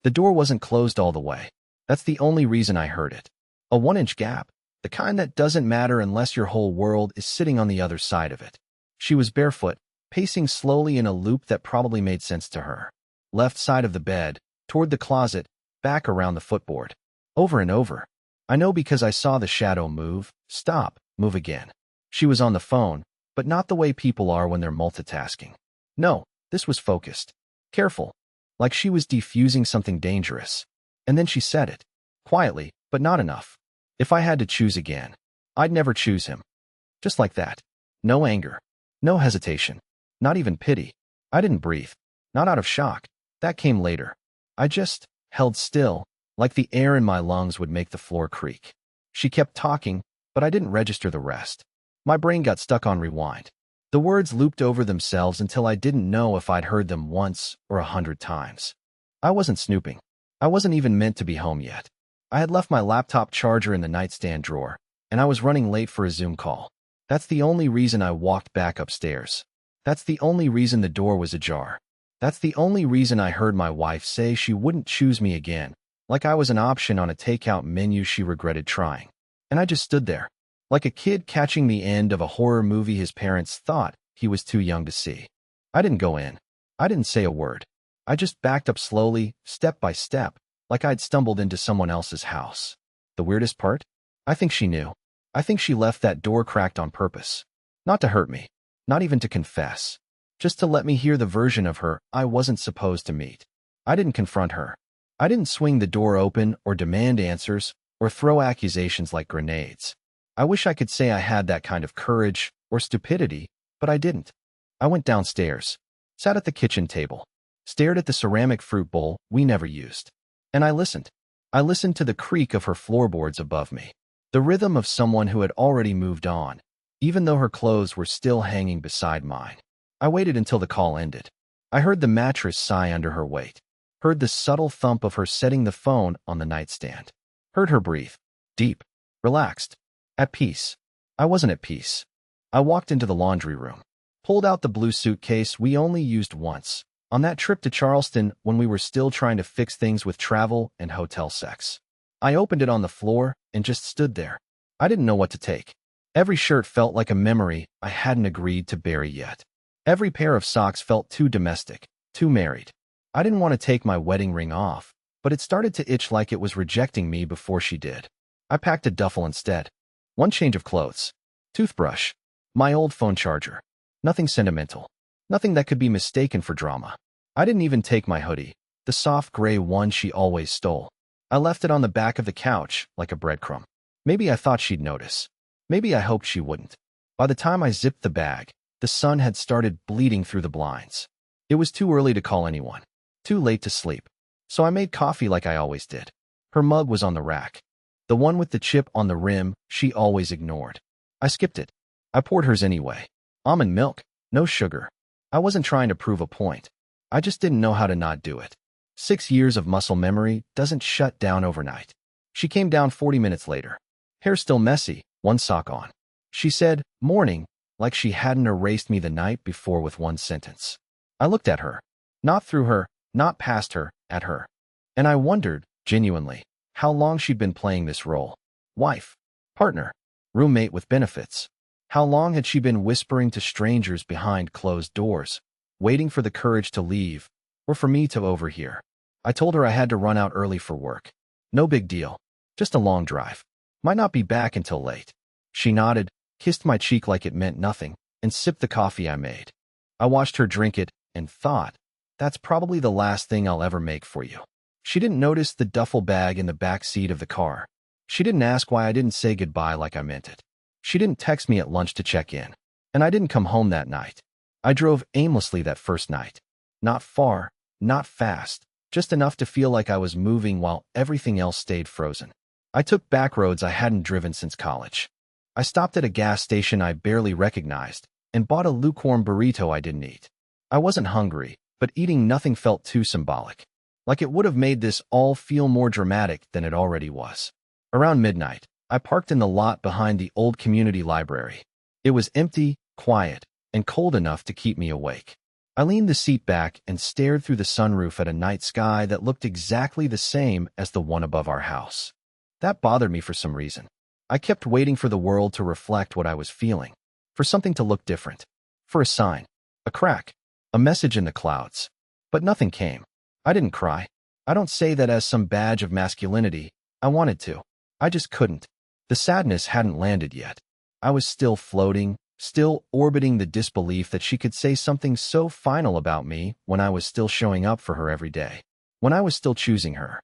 The door wasn't closed all the way. That's the only reason I heard it. A 1-inch gap, the kind that doesn't matter unless your whole world is sitting on the other side of it. She was barefoot, pacing slowly in a loop that probably made sense to her. Left side of the bed, toward the closet, back around the footboard. Over and over. I know because I saw the shadow move, stop, move again. She was on the phone, but not the way people are when they're multitasking. No, this was focused. Careful. Like she was defusing something dangerous. And then she said it. Quietly, but not enough. If I had to choose again, I'd never choose him. Just like that. No anger. No hesitation. Not even pity. I didn't breathe. Not out of shock. That came later. I just held still, like the air in my lungs would make the floor creak. She kept talking, but I didn't register the rest. My brain got stuck on rewind. The words looped over themselves until I didn't know if I'd heard them once or 100 times. I wasn't snooping. I wasn't even meant to be home yet. I had left my laptop charger in the nightstand drawer, and I was running late for a Zoom call. That's the only reason I walked back upstairs. That's the only reason the door was ajar. That's the only reason I heard my wife say she wouldn't choose me again, like I was an option on a takeout menu she regretted trying. And I just stood there, like a kid catching the end of a horror movie his parents thought he was too young to see. I didn't go in. I didn't say a word. I just backed up slowly, step by step, like I'd stumbled into someone else's house. The weirdest part? I think she knew. I think she left that door cracked on purpose. Not to hurt me. Not even to confess. Just to let me hear the version of her I wasn't supposed to meet. I didn't confront her. I didn't swing the door open or demand answers or throw accusations like grenades. I wish I could say I had that kind of courage or stupidity, but I didn't. I went downstairs, sat at the kitchen table, stared at the ceramic fruit bowl we never used. And I listened. I listened to the creak of her floorboards above me, the rhythm of someone who had already moved on, even though her clothes were still hanging beside mine. I waited until the call ended. I heard the mattress sigh under her weight, heard the subtle thump of her setting the phone on the nightstand, heard her breathe, deep, relaxed, at peace. I wasn't at peace. I walked into the laundry room, pulled out the blue suitcase we only used once, on that trip to Charleston when we were still trying to fix things with travel and hotel sex. I opened it on the floor and just stood there. I didn't know what to take. Every shirt felt like a memory I hadn't agreed to bury yet. Every pair of socks felt too domestic, too married. I didn't want to take my wedding ring off, but it started to itch like it was rejecting me before she did. I packed a duffel instead. One change of clothes. Toothbrush. My old phone charger. Nothing sentimental. Nothing that could be mistaken for drama. I didn't even take my hoodie, the soft gray one she always stole. I left it on the back of the couch like a breadcrumb. Maybe I thought she'd notice. Maybe I hoped she wouldn't. By the time I zipped the bag, the sun had started bleeding through the blinds. It was too early to call anyone. Too late to sleep. So I made coffee like I always did. Her mug was on the rack. The one with the chip on the rim she always ignored. I skipped it. I poured hers anyway. Almond milk, no sugar. I wasn't trying to prove a point. I just didn't know how to not do it. 6 years of muscle memory doesn't shut down overnight. She came down 40 minutes later. Hair still messy, one sock on. She said, "Morning," like she hadn't erased me the night before with one sentence. I looked at her. Not through her, not past her, at her. And I wondered, genuinely, how long she'd been playing this role. Wife, partner, roommate with benefits. How long had she been whispering to strangers behind closed doors, waiting for the courage to leave, or for me to overhear? I told her I had to run out early for work. No big deal. Just a long drive. Might not be back until late. She nodded, kissed my cheek like it meant nothing, and sipped the coffee I made. I watched her drink it and thought, that's probably the last thing I'll ever make for you. She didn't notice the duffel bag in the back seat of the car. She didn't ask why I didn't say goodbye like I meant it. She didn't text me at lunch to check in. And I didn't come home that night. I drove aimlessly that first night. Not far, not fast, just enough to feel like I was moving while everything else stayed frozen. I took back roads I hadn't driven since college. I stopped at a gas station I barely recognized and bought a lukewarm burrito I didn't eat. I wasn't hungry, but eating nothing felt too symbolic. Like it would have made this all feel more dramatic than it already was. Around midnight, I parked in the lot behind the old community library. It was empty, quiet, and cold enough to keep me awake. I leaned the seat back and stared through the sunroof at a night sky that looked exactly the same as the one above our house. That bothered me for some reason. I kept waiting for the world to reflect what I was feeling, for something to look different, for a sign, a crack, a message in the clouds. But nothing came. I didn't cry. I don't say that as some badge of masculinity. I wanted to. I just couldn't. The sadness hadn't landed yet. I was still floating, still orbiting the disbelief that she could say something so final about me when I was still showing up for her every day, when I was still choosing her.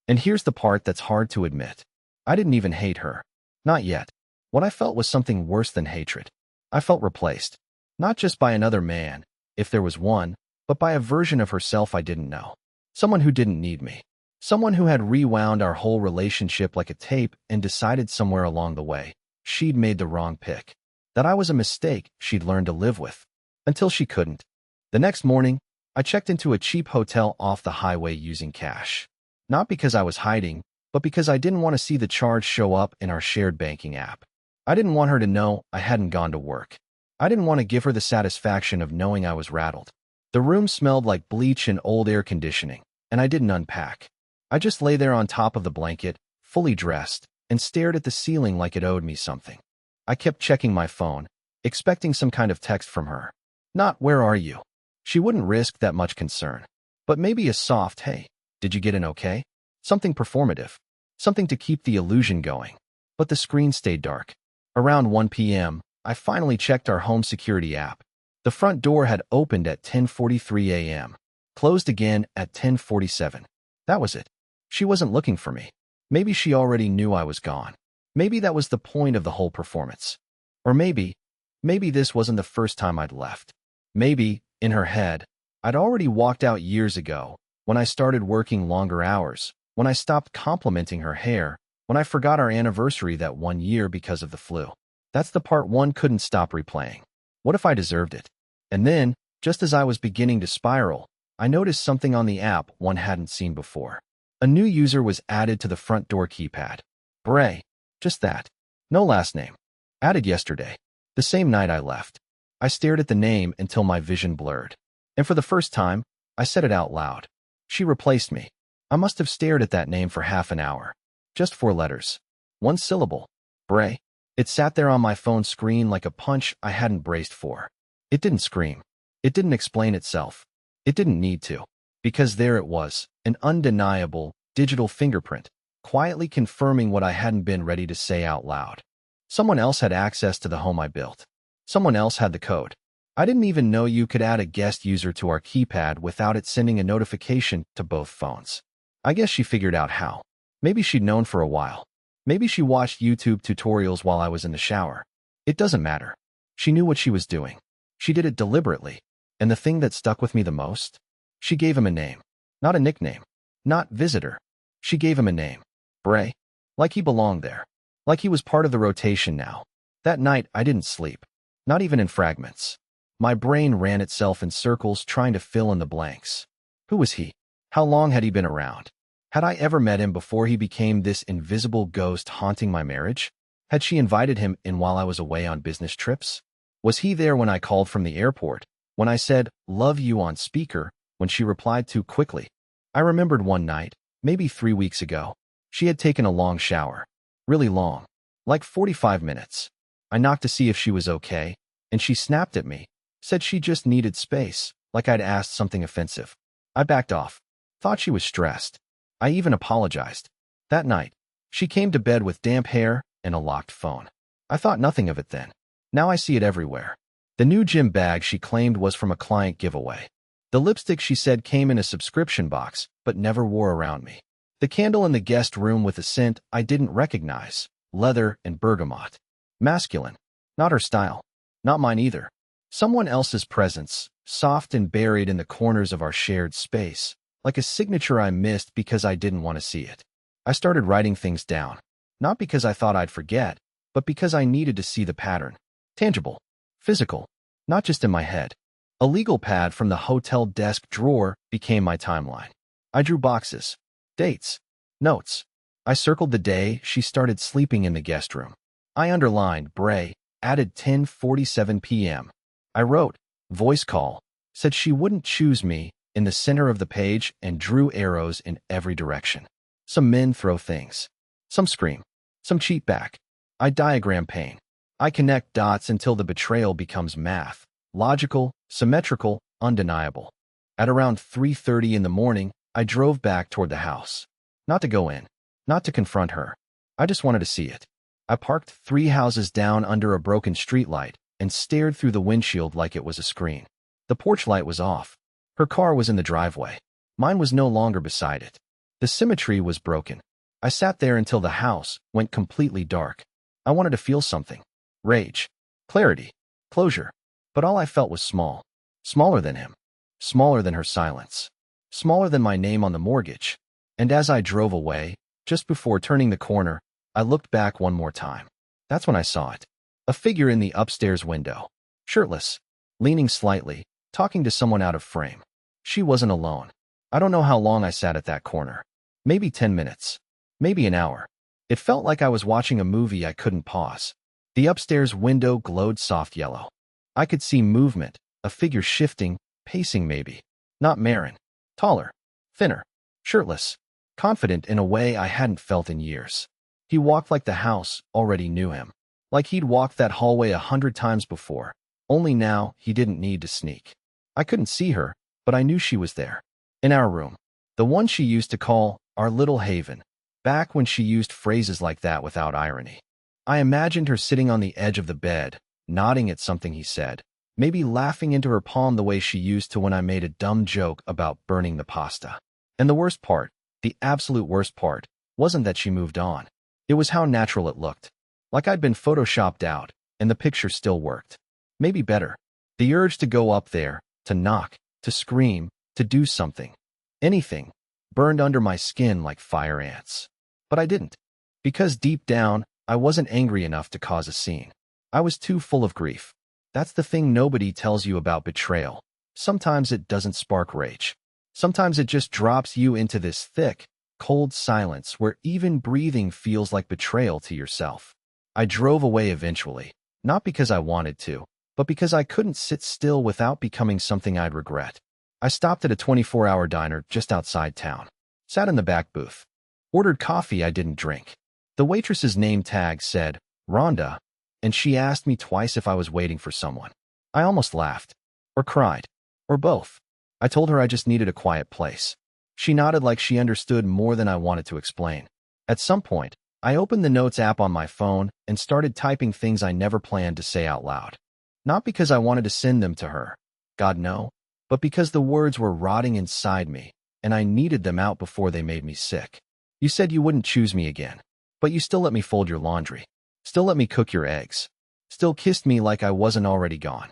And here's the part that's hard to admit. I didn't even hate her. Not yet. What I felt was something worse than hatred. I felt replaced. Not just by another man, if there was one, but by a version of herself I didn't know. Someone who didn't need me. Someone who had rewound our whole relationship like a tape and decided somewhere along the way she'd made the wrong pick. That I was a mistake she'd learned to live with. Until she couldn't. The next morning, I checked into a cheap hotel off the highway using cash. Not because I was hiding, but because I didn't want to see the charge show up in our shared banking app. I didn't want her to know I hadn't gone to work. I didn't want to give her the satisfaction of knowing I was rattled. The room smelled like bleach and old air conditioning, and I didn't unpack. I just lay there on top of the blanket, fully dressed, and stared at the ceiling like it owed me something. I kept checking my phone, expecting some kind of text from her. Not, "Where are you?" She wouldn't risk that much concern. But maybe a soft, "Hey, did you get in okay?" Something performative. Something to keep the illusion going. But the screen stayed dark. Around 1 p.m., I finally checked our home security app. The front door had opened at 10:43 a.m., closed again at 10:47. That was it. She wasn't looking for me. Maybe she already knew I was gone. Maybe that was the point of the whole performance. Or maybe this wasn't the first time I'd left. Maybe, in her head, I'd already walked out years ago, when I started working longer hours, when I stopped complimenting her hair, when I forgot our anniversary that one year because of the flu. That's the part one couldn't stop replaying. What if I deserved it? And then, just as I was beginning to spiral, I noticed something on the app one hadn't seen before. A new user was added to the front door keypad. Bray. Just that. No last name. Added yesterday. The same night I left. I stared at the name until my vision blurred. And for the first time, I said it out loud. She replaced me. I must have stared at that name for half an hour. Just 4 letters. 1 syllable. Bray. It sat there on my phone screen like a punch I hadn't braced for. It didn't scream. It didn't explain itself. It didn't need to. Because there it was, an undeniable, digital fingerprint, quietly confirming what I hadn't been ready to say out loud. Someone else had access to the home I built. Someone else had the code. I didn't even know you could add a guest user to our keypad without it sending a notification to both phones. I guess she figured out how. Maybe she'd known for a while. Maybe she watched YouTube tutorials while I was in the shower. It doesn't matter. She knew what she was doing. She did it deliberately. And the thing that stuck with me the most? She gave him a name. Not a nickname. Not visitor. She gave him a name. Bray. Like he belonged there. Like he was part of the rotation now. That night, I didn't sleep. Not even in fragments. My brain ran itself in circles trying to fill in the blanks. Who was he? How long had he been around? Had I ever met him before he became this invisible ghost haunting my marriage? Had she invited him in while I was away on business trips? Was he there when I called from the airport? When I said, "Love you" on speaker, when she replied too quickly? I remembered one night, maybe 3 weeks ago. She had taken a long shower. Really long. Like 45 minutes. I knocked to see if she was okay, and she snapped at me, said she just needed space, like I'd asked something offensive. I backed off. Thought she was stressed. I even apologized. That night, she came to bed with damp hair and a locked phone. I thought nothing of it then. Now I see it everywhere. The new gym bag she claimed was from a client giveaway. The lipstick she said came in a subscription box, but never wore around me. The candle in the guest room with a scent I didn't recognize, leather and bergamot. Masculine. Not her style. Not mine either. Someone else's presence, soft and buried in the corners of our shared space, like a signature I missed because I didn't want to see it. I started writing things down. Not because I thought I'd forget, but because I needed to see the pattern. Tangible. Physical. Not just in my head. A legal pad from the hotel desk drawer became my timeline. I drew boxes. Dates. Notes. I circled the day she started sleeping in the guest room. I underlined Bray, added 10:47 p.m. I wrote, voice call, said she wouldn't choose me in the center of the page and drew arrows in every direction. Some men throw things. Some scream. Some cheat back. I diagram pain. I connect dots until the betrayal becomes math. Logical, symmetrical, undeniable. At around 3:30 in the morning, I drove back toward the house. Not to go in. Not to confront her. I just wanted to see it. I parked 3 houses down under a broken streetlight and stared through the windshield like it was a screen. The porch light was off. Her car was in the driveway. Mine was no longer beside it. The symmetry was broken. I sat there until the house went completely dark. I wanted to feel something. Rage. Clarity. Closure. But all I felt was small. Smaller than him. Smaller than her silence. Smaller than my name on the mortgage. And as I drove away, just before turning the corner, I looked back one more time. That's when I saw it. A figure in the upstairs window. Shirtless. Leaning slightly, talking to someone out of frame. She wasn't alone. I don't know how long I sat at that corner. Maybe 10 minutes. Maybe an hour. It felt like I was watching a movie I couldn't pause. The upstairs window glowed soft yellow. I could see movement, a figure shifting, pacing maybe. Not Marin. Taller. Thinner. Shirtless. Confident in a way I hadn't felt in years. He walked like the house already knew him. Like he'd walked that hallway 100 times before. Only now, he didn't need to sneak. I couldn't see her, but I knew she was there. In our room. The one she used to call our little haven. Back when she used phrases like that without irony. I imagined her sitting on the edge of the bed, nodding at something he said. Maybe laughing into her palm the way she used to when I made a dumb joke about burning the pasta. And the worst part, the absolute worst part, wasn't that she moved on. It was how natural it looked. Like I'd been photoshopped out, and the picture still worked. Maybe better. The urge to go up there, to knock, to scream, to do something. Anything. Burned under my skin like fire ants. But I didn't. Because deep down, I wasn't angry enough to cause a scene. I was too full of grief. That's the thing nobody tells you about betrayal. Sometimes it doesn't spark rage. Sometimes it just drops you into this thick, cold silence where even breathing feels like betrayal to yourself. I drove away eventually, not because I wanted to, but because I couldn't sit still without becoming something I'd regret. I stopped at a 24-hour diner just outside town. Sat in the back booth. Ordered coffee I didn't drink. The waitress's name tag said, Rhonda, and she asked me twice if I was waiting for someone. I almost laughed. Or cried. Or both. I told her I just needed a quiet place. She nodded like she understood more than I wanted to explain. At some point, I opened the notes app on my phone and started typing things I never planned to say out loud. Not because I wanted to send them to her. God no. But because the words were rotting inside me, and I needed them out before they made me sick. You said you wouldn't choose me again, but you still let me fold your laundry. Still let me cook your eggs. Still kissed me like I wasn't already gone.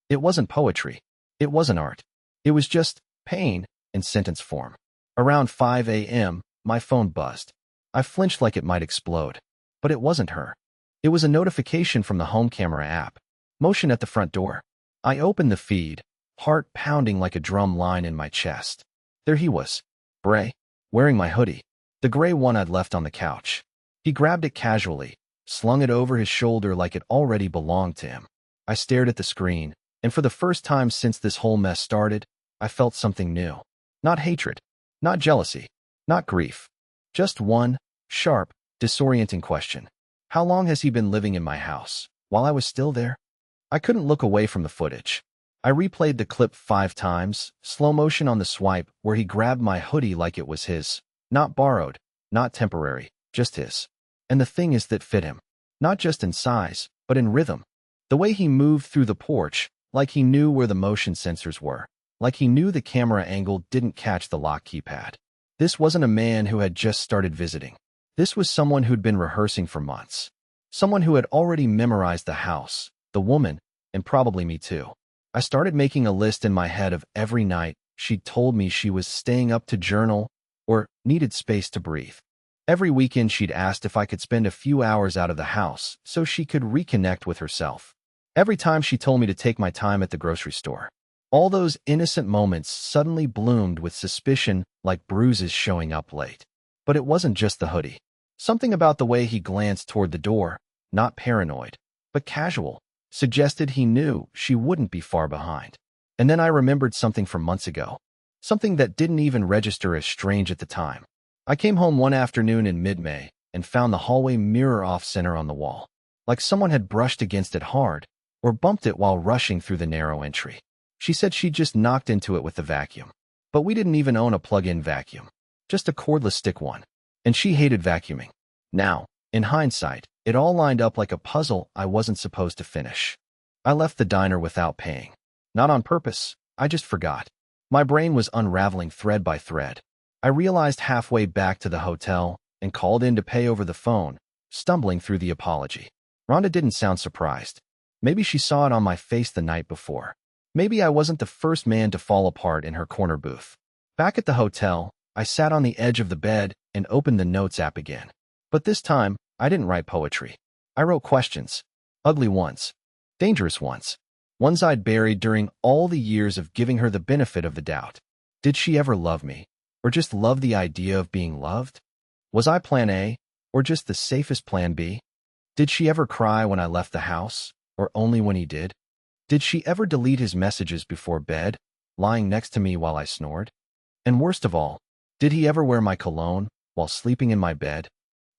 It wasn't poetry. It wasn't art. It was just pain in sentence form. Around 5 a.m., my phone buzzed. I flinched like it might explode. But it wasn't her. It was a notification from the home camera app. Motion at the front door. I opened the feed, heart pounding like a drum line in my chest. There he was. Bray, wearing my hoodie. The gray one I'd left on the couch. He grabbed it casually, slung it over his shoulder like it already belonged to him. I stared at the screen, and for the first time since this whole mess started, I felt something new. Not hatred. Not jealousy. Not grief. Just one, sharp, disorienting question. How long has he been living in my house, while I was still there? I couldn't look away from the footage. I replayed the clip 5 times, slow motion on the swipe where he grabbed my hoodie like it was his. Not borrowed, not temporary, just his. And the thing is that fit him. Not just in size, but in rhythm. The way he moved through the porch, like he knew where the motion sensors were. Like he knew the camera angle didn't catch the lock keypad. This wasn't a man who had just started visiting. This was someone who'd been rehearsing for months. Someone who had already memorized the house, the woman, and probably me too. I started making a list in my head of every night she'd told me she was staying up to journal or needed space to breathe. Every weekend she'd asked if I could spend a few hours out of the house so she could reconnect with herself. Every time she told me to take my time at the grocery store. All those innocent moments suddenly bloomed with suspicion like bruises showing up late. But it wasn't just the hoodie. Something about the way he glanced toward the door, not paranoid, but casual, suggested he knew she wouldn't be far behind. And then I remembered something from months ago. Something that didn't even register as strange at the time. I came home one afternoon in mid-May and found the hallway mirror off-center on the wall, like someone had brushed against it hard or bumped it while rushing through the narrow entry. She said she'd just knocked into it with the vacuum. But we didn't even own a plug-in vacuum, just a cordless stick one. And she hated vacuuming. Now, in hindsight, it all lined up like a puzzle I wasn't supposed to finish. I left the diner without paying. Not on purpose, I just forgot. My brain was unraveling thread by thread. I realized halfway back to the hotel and called in to pay over the phone, stumbling through the apology. Rhonda didn't sound surprised. Maybe she saw it on my face the night before. Maybe I wasn't the first man to fall apart in her corner booth. Back at the hotel, I sat on the edge of the bed and opened the notes app again. But this time, I didn't write poetry. I wrote questions. Ugly ones. Dangerous ones. Ones I'd buried during all the years of giving her the benefit of the doubt. Did she ever love me? Or just love the idea of being loved? Was I plan A? Or just the safest plan B? Did she ever cry when I left the house? Or only when he did? Did she ever delete his messages before bed, lying next to me while I snored? And worst of all, did he ever wear my cologne while sleeping in my bed?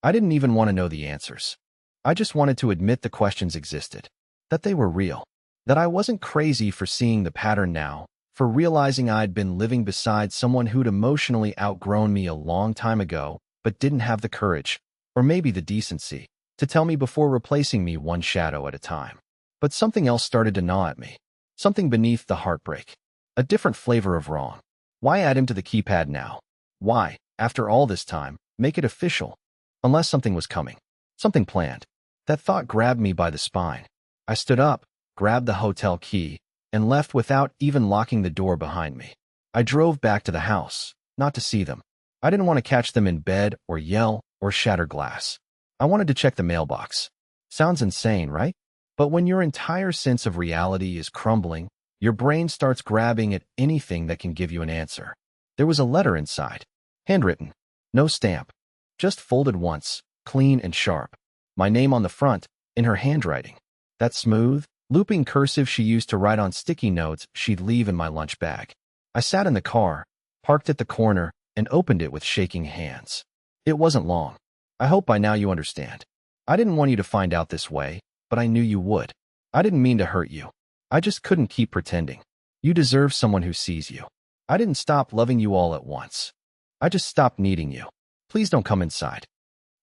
I didn't even want to know the answers. I just wanted to admit the questions existed, that they were real, that I wasn't crazy for seeing the pattern now, for realizing I'd been living beside someone who'd emotionally outgrown me a long time ago, but didn't have the courage, or maybe the decency, to tell me before replacing me one shadow at a time. But something else started to gnaw at me. Something beneath the heartbreak. A different flavor of wrong. Why add him to the keypad now? Why, after all this time, make it official? Unless something was coming. Something planned. That thought grabbed me by the spine. I stood up, grabbed the hotel key, and left without even locking the door behind me. I drove back to the house, not to see them. I didn't want to catch them in bed or yell or shatter glass. I wanted to check the mailbox. Sounds insane, right? But when your entire sense of reality is crumbling, your brain starts grabbing at anything that can give you an answer. There was a letter inside. Handwritten. No stamp. Just folded once, clean and sharp. My name on the front, in her handwriting. That smooth, looping cursive she used to write on sticky notes she'd leave in my lunch bag. I sat in the car, parked at the corner, and opened it with shaking hands. It wasn't long. I hope by now you understand. I didn't want you to find out this way, but I knew you would. I didn't mean to hurt you. I just couldn't keep pretending. You deserve someone who sees you. I didn't stop loving you all at once. I just stopped needing you. Please don't come inside.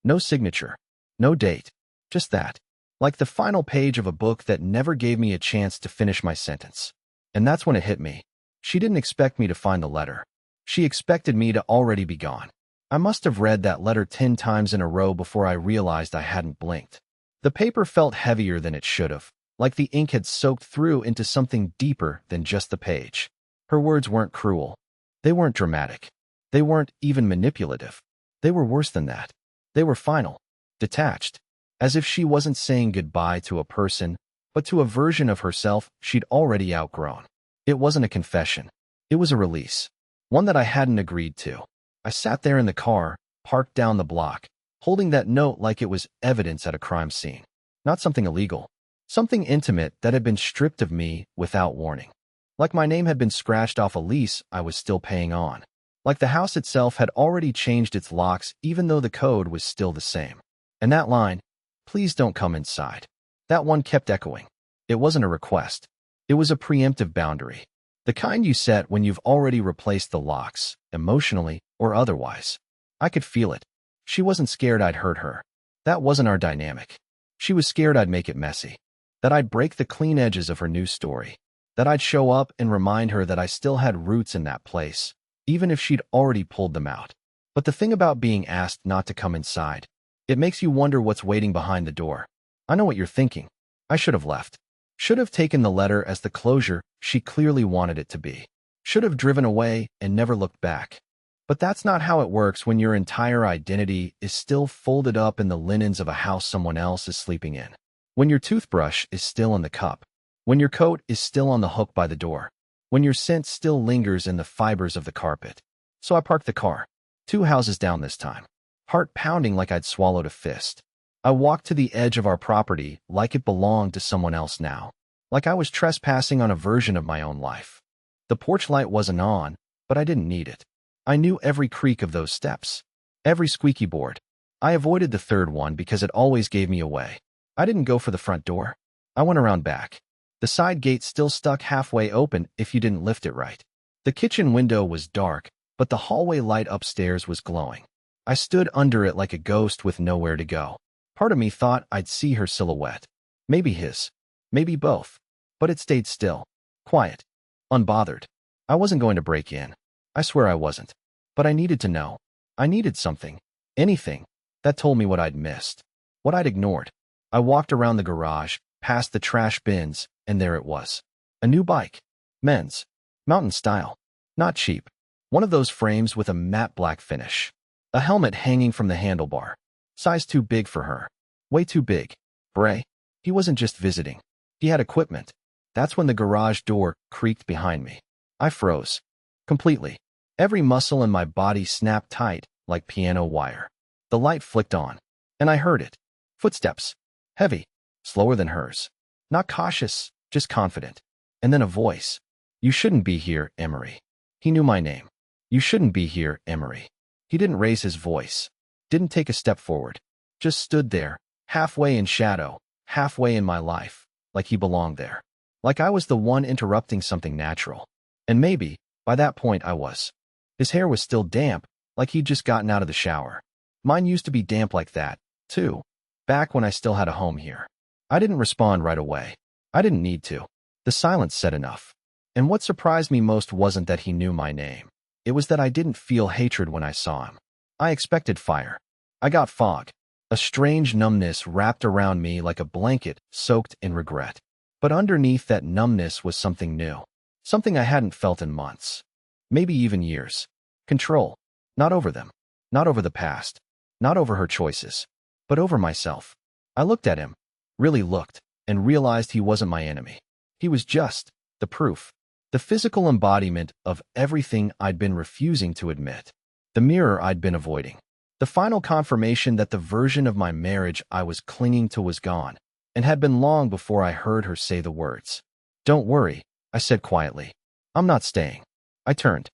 No signature. No date. Just that. Like the final page of a book that never gave me a chance to finish my sentence. And that's when it hit me. She didn't expect me to find the letter. She expected me to already be gone. I must have read that letter 10 times in a row before I realized I hadn't blinked. The paper felt heavier than it should have, like the ink had soaked through into something deeper than just the page. Her words weren't cruel. They weren't dramatic. They weren't even manipulative. They were worse than that. They were final, detached, as if she wasn't saying goodbye to a person, but to a version of herself she'd already outgrown. It wasn't a confession. It was a release, one that I hadn't agreed to. I sat there in the car, parked down the block, holding that note like it was evidence at a crime scene. Not something illegal. Something intimate that had been stripped of me without warning. Like my name had been scratched off a lease I was still paying on. Like the house itself had already changed its locks even though the code was still the same. And that line, "Please don't come inside." That one kept echoing. It wasn't a request. It was a preemptive boundary. The kind you set when you've already replaced the locks, emotionally or otherwise. I could feel it. She wasn't scared I'd hurt her. That wasn't our dynamic. She was scared I'd make it messy. That I'd break the clean edges of her new story. That I'd show up and remind her that I still had roots in that place, even if she'd already pulled them out. But the thing about being asked not to come inside, it makes you wonder what's waiting behind the door. I know what you're thinking. I should have left. Should have taken the letter as the closure she clearly wanted it to be. Should have driven away and never looked back. But that's not how it works when your entire identity is still folded up in the linens of a house someone else is sleeping in. When your toothbrush is still in the cup. When your coat is still on the hook by the door. When your scent still lingers in the fibers of the carpet. So I parked the car. 2 houses down this time. Heart pounding like I'd swallowed a fist. I walked to the edge of our property like it belonged to someone else now. Like I was trespassing on a version of my own life. The porch light wasn't on, but I didn't need it. I knew every creak of those steps, every squeaky board. I avoided the third one because it always gave me away. I didn't go for the front door. I went around back. The side gate still stuck halfway open if you didn't lift it right. The kitchen window was dark, but the hallway light upstairs was glowing. I stood under it like a ghost with nowhere to go. Part of me thought I'd see her silhouette. Maybe his. Maybe both. But it stayed still. Quiet. Unbothered. I wasn't going to break in. I swear I wasn't. But I needed to know. I needed something. Anything. That told me what I'd missed. What I'd ignored. I walked around the garage, past the trash bins, and there it was. A new bike. Men's. Mountain style. Not cheap. One of those frames with a matte black finish. A helmet hanging from the handlebar. Size too big for her. Way too big. Bray. He wasn't just visiting. He had equipment. That's when the garage door creaked behind me. I froze. Completely. Every muscle in my body snapped tight, like piano wire. The light flicked on. And I heard it. Footsteps. Heavy. Slower than hers. Not cautious, just confident. And then a voice. You shouldn't be here, Emory. He knew my name. You shouldn't be here, Emory. He didn't raise his voice. Didn't take a step forward. Just stood there, halfway in shadow, halfway in my life, like he belonged there. Like I was the one interrupting something natural. And maybe, by that point I was. His hair was still damp, like he'd just gotten out of the shower. Mine used to be damp like that, too. Back when I still had a home here. I didn't respond right away. I didn't need to. The silence said enough. And what surprised me most wasn't that he knew my name. It was that I didn't feel hatred when I saw him. I expected fire. I got fog. A strange numbness wrapped around me like a blanket soaked in regret. But underneath that numbness was something new. Something I hadn't felt in months. Maybe even years. Control. Not over them. Not over the past. Not over her choices. But over myself. I looked at him. Really looked. And realized he wasn't my enemy. He was just the proof. The physical embodiment of everything I'd been refusing to admit. The mirror I'd been avoiding. The final confirmation that the version of my marriage I was clinging to was gone, and had been long before I heard her say the words. Don't worry, I said quietly. I'm not staying. I turned.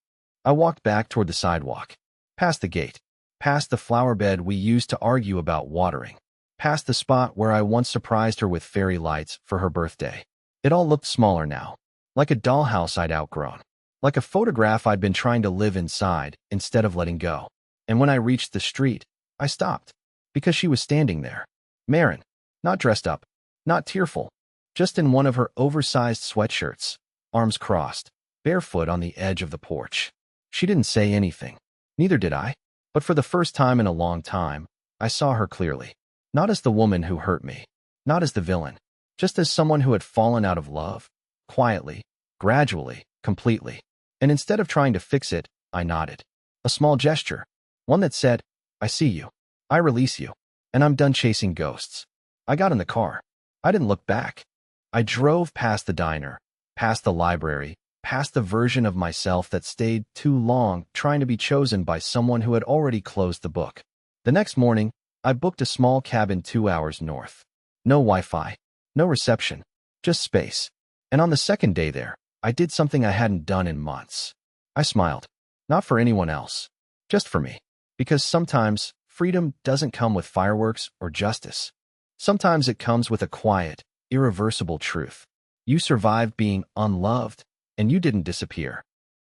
I walked back toward the sidewalk. Past the gate. Past the flower bed we used to argue about watering. Past the spot where I once surprised her with fairy lights for her birthday. It all looked smaller now. Like a dollhouse I'd outgrown. Like a photograph I'd been trying to live inside instead of letting go. And when I reached the street, I stopped. Because she was standing there. Marin. Not dressed up. Not tearful. Just in one of her oversized sweatshirts. Arms crossed. Barefoot on the edge of the porch. She didn't say anything. Neither did I. But for the first time in a long time, I saw her clearly. Not as the woman who hurt me. Not as the villain. Just as someone who had fallen out of love. Quietly. Gradually. Completely. And instead of trying to fix it, I nodded. A small gesture. One that said, I see you. I release you. And I'm done chasing ghosts. I got in the car. I didn't look back. I drove past the diner, past the library, past the version of myself that stayed too long trying to be chosen by someone who had already closed the book. The next morning, I booked a small cabin 2 hours north. No Wi-Fi. No reception. Just space. And on the second day there, I did something I hadn't done in months. I smiled. Not for anyone else. Just for me. Because sometimes, freedom doesn't come with fireworks or justice. Sometimes it comes with a quiet, irreversible truth. You survived being unloved, and you didn't disappear.